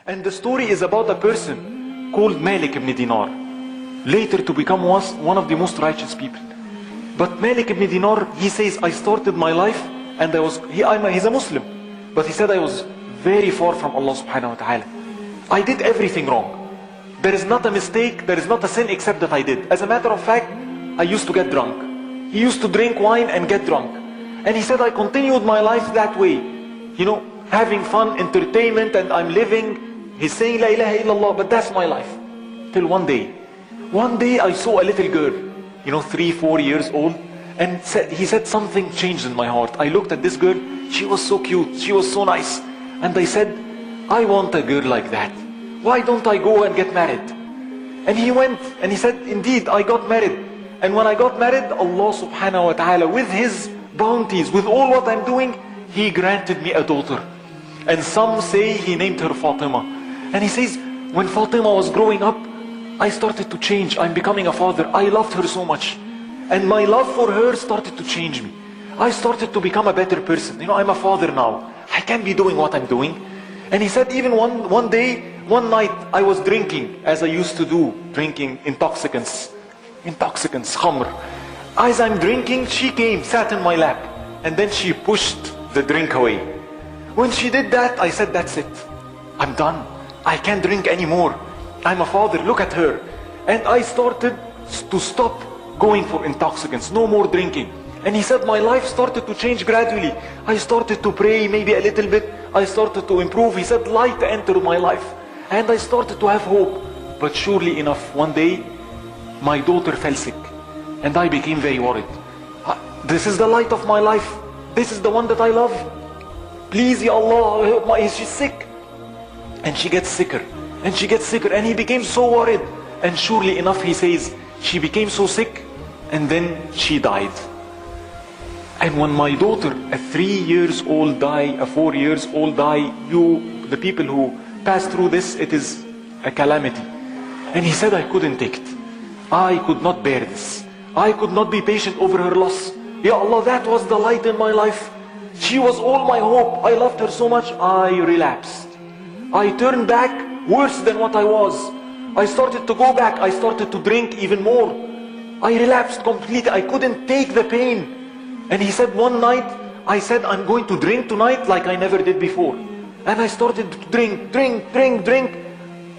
And the story is about a person called Mailk ibn Dinar, later to become one of the most righteous people. But Mailk ibn Dinar, he says, I started my life and he's a Muslim, but he said I was very far from Allah subhanahu wa ta'ala. I did everything wrong. There is not a mistake, there is not a sin except that I did. As a matter of fact, I used to get drunk. He used to drink wine and get drunk. And he said I continued my life that way. You know, having fun, entertainment, and I'm living. He's saying La ilaha illallah, but that's my life. Till one day. One day I saw a little girl, 3-4 years old, and he said something changed in my heart. I looked at this girl, she was so cute, she was so nice. And I said, I want a girl like that. Why don't I go and get married? And he went and he said, indeed, I got married. And when I got married, Allah subhanahu wa ta'ala, with His bounties, with all what I'm doing, He granted me a daughter. And some say He named her Fatima. And he says, when Fatima was growing up, I started to change. I'm becoming a father. I loved her so much. And my love for her started to change me. I started to become a better person. I'm a father now. I can't be doing what I'm doing. And he said, even one night, I was drinking, as I used to do, drinking intoxicants, khamr. As I'm drinking, she came, sat in my lap, and then she pushed the drink away. When she did that, I said, that's it. I'm done. I can't drink anymore. I'm a father, look at her. And I started to stop going for intoxicants, no more drinking. And he said, my life started to change gradually. I started to pray maybe a little bit. I started to improve. He said, light entered my life. And I started to have hope. But surely enough, one day, my daughter fell sick. And I became very worried. This is the light of my life. This is the one that I love. Please, Ya Allah, she's sick. And she gets sicker. And she gets sicker. And he became so worried. And surely enough, he says, she became so sick. And then she died. And when my daughter, a 3 years old die, a 4 years old die, the people who pass through this, it is a calamity. And he said, I couldn't take it. I could not bear this. I could not be patient over her loss. Ya Allah, that was the light in my life. She was all my hope. I loved her so much. I relapsed. I turned back worse than what I was. I started to go back. I started to drink even more. I relapsed completely. I couldn't take the pain. And he said, one night, I said, I'm going to drink tonight like I never did before. And I started to drink,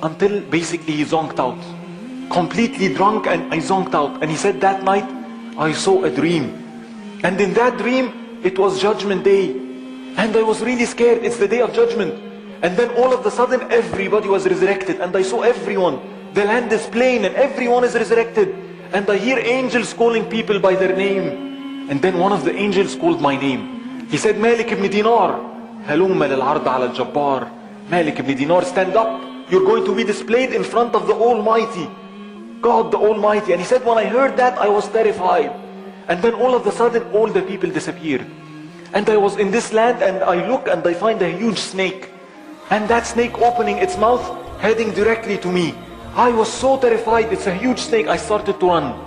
until basically he zonked out. Completely drunk, and I zonked out. And he said, that night, I saw a dream. And in that dream, it was Judgment Day. And I was really scared. It's the Day of Judgment. And then all of a sudden, everybody was resurrected. And I saw everyone. The land is plain and everyone is resurrected. And I hear angels calling people by their name. And then one of the angels called my name. He said, Mailk ibn Dinar, halumma lil-ard ala al-jabbar. Mailk ibn Dinar, stand up. You're going to be displayed in front of the Almighty. God the Almighty. And he said, when I heard that, I was terrified. And then all of a sudden, all the people disappeared. And I was in this land, and I look and I find a huge snake. And that snake opening its mouth, heading directly to me. I was so terrified. It's a huge snake. I started to run.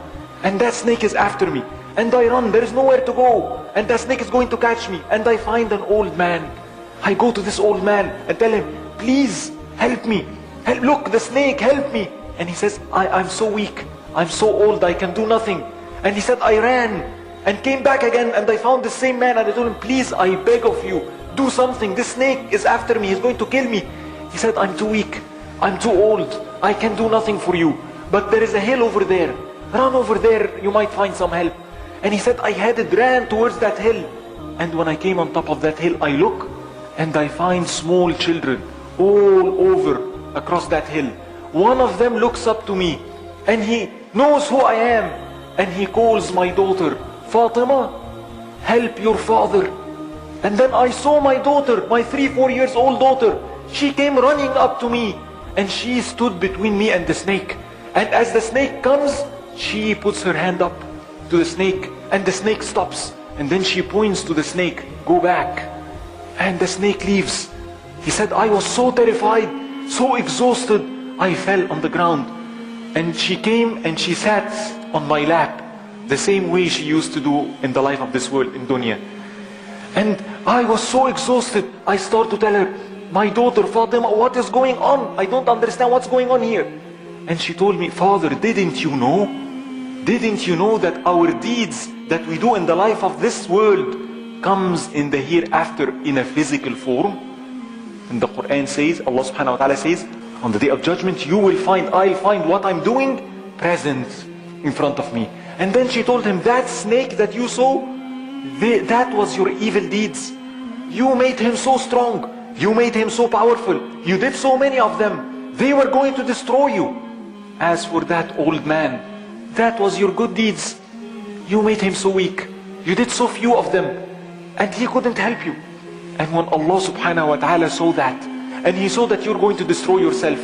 And that snake is after me. And I run, there is nowhere to go. And that snake is going to catch me. And I find an old man. I go to this old man and tell him, please help me. Look, the snake, help me. And he says, I'm so weak. I'm so old, I can do nothing. And he said, I ran and came back again. And I found the same man and I told him, please, I beg of you, do something. This snake is after me, he's going to kill me. He said, I'm too weak. I'm too old. I can do nothing for you. But there is a hill over there. Run over there, you might find some help. And he said, I ran towards that hill. And when I came on top of that hill, I look and I find small children all over across that hill. One of them looks up to me and he knows who I am. And he calls my daughter, Fatima, help your father. And then I saw my daughter, my 3-4 years old daughter. She came running up to me and she stood between me and the snake. And as the snake comes, she puts her hand up to the snake, and the snake stops. And then she points to the snake, go back. And the snake leaves. He said, I was so terrified, so exhausted, I fell on the ground. And she came and she sat on my lap, the same way she used to do in the life of this world, in dunya. And I was so exhausted, I started to tell her, my daughter Fatima, what is going on? I don't understand what's going on here. And she told me, Father, didn't you know? Didn't you know that our deeds that we do in the life of this world comes in the hereafter in a physical form? And the Quran says, Allah subhanahu wa ta'ala says, on the day of judgment, I'll find what I'm doing present in front of me. And then she told him, that snake that you saw, that was your evil deeds. You made him so strong. You made him so powerful. You did so many of them. They were going to destroy you. As for that old man, that was your good deeds. You made him so weak. You did so few of them. And he couldn't help you. And when Allah subhanahu wa ta'ala saw that, and He saw that you're going to destroy yourself,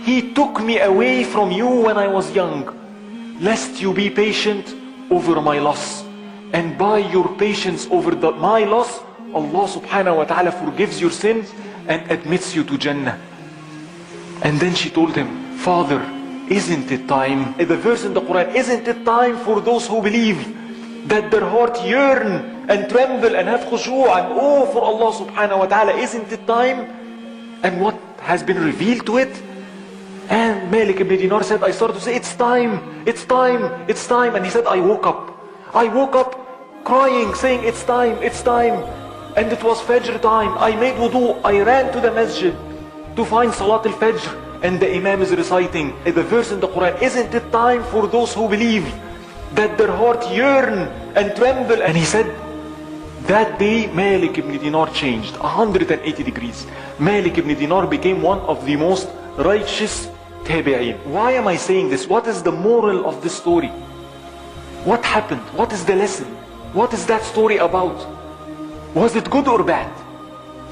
He took me away from you when I was young, lest you be patient over my loss. And by your patience over my loss, Allah subhanahu wa ta'ala forgives your sins and admits you to Jannah. And then she told him, Father, isn't it time? The verse in the Quran, isn't it time for those who believe that their heart yearn and tremble and have khushu' and awe for Allah subhanahu wa ta'ala? Isn't it time? And what has been revealed to it? And Mailk ibn Dinar said, I started to say, it's time, it's time, it's time. And he said, I woke up crying, saying, it's time, it's time. And it was Fajr time. I made wudu, I ran to the masjid to find Salat al-Fajr. And the Imam is reciting the verse in the Quran, isn't it time for those who believe that their heart yearn and tremble? And he said, that day Mailk ibn Dinar changed 180 degrees. Mailk ibn Dinar became one of the most righteous tabi'in. Why am I saying this? What is the moral of this story? What happened? What is the lesson? What is that story about? Was it good or bad?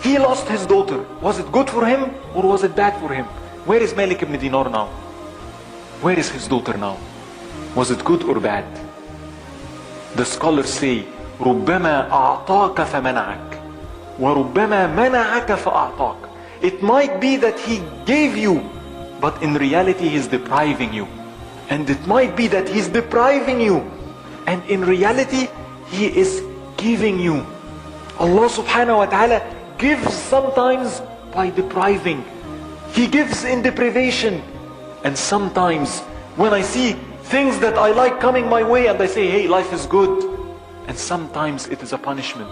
He lost his daughter. Was it good for him or was it bad for him? Where is Mailk ibn Dinar now? Where is his daughter now? Was it good or bad? The scholars say, ربما أعطاك فمنعك وربما منعك فأعطاك. It might be that he gave you, but in reality he's depriving you. And it might be that he's depriving you, and in reality he is giving you. Allah subhanahu wa ta'ala gives sometimes by depriving. He gives in deprivation. And sometimes when I see things that I like coming my way and I say, hey, life is good. And sometimes it is a punishment.